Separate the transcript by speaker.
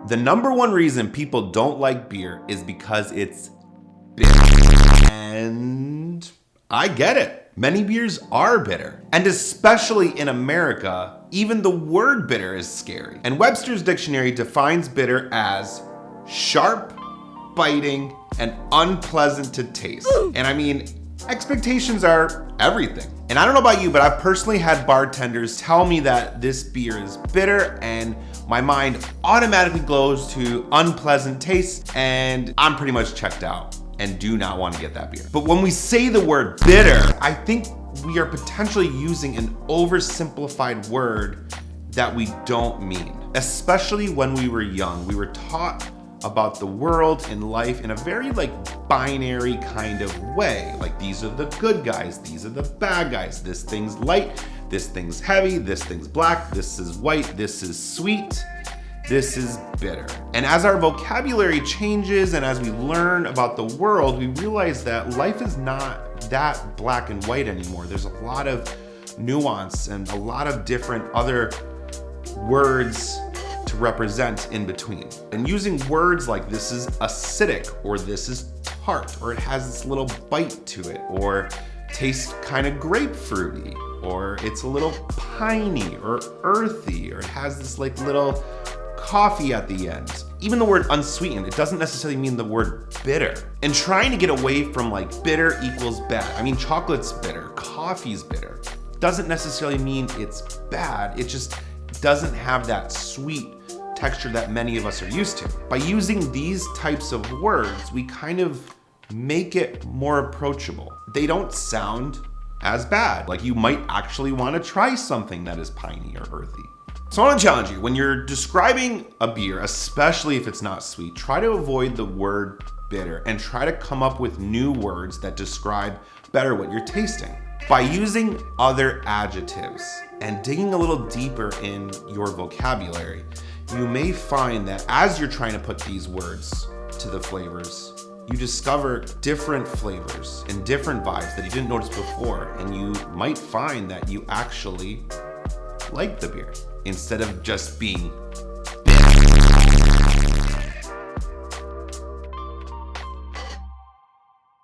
Speaker 1: The number one reason people don't like beer is because it's bitter. And I get it. Many beers are bitter. And especially in America, even the word bitter is scary. And Webster's dictionary defines bitter as sharp, biting, and unpleasant to taste. And I mean, expectations are everything. And I don't know about you, but I've personally had bartenders tell me that this beer is bitter, and my mind automatically goes to unpleasant taste, and I'm pretty much checked out and do not want to get that beer. But when we say the word bitter, I think we are potentially using an oversimplified word that we don't mean. Especially when we were young, we were taught about the world and life in a very binary kind of way. Like, these are the good guys, these are the bad guys. This thing's light, this thing's heavy, this thing's black, this is white, this is sweet, this is bitter. And as our vocabulary changes and as we learn about the world, we realize that life is not that black and white anymore. There's a lot of nuance and a lot of different other words to represent in between. And using words like this is acidic, or this is tart, or it has this little bite to it, or tastes kind of grapefruity, or it's a little piney or earthy, or it has this little coffee at the end. Even the word unsweetened, it doesn't necessarily mean the word bitter. And trying to get away from bitter equals bad. I mean, chocolate's bitter, coffee's bitter. Doesn't necessarily mean it's bad. It just doesn't have that sweet texture that many of us are used to. By using these types of words, we kind of make it more approachable. They don't sound as bad. You might actually want to try something that is piney or earthy. So I want to challenge you, when you're describing a beer, especially if it's not sweet, try to avoid the word bitter and try to come up with new words that describe better what you're tasting. By using other adjectives and digging a little deeper in your vocabulary, you may find that as you're trying to put these words to the flavors, you discover different flavors and different vibes that you didn't notice before, and you might find that you actually like the beer instead of just being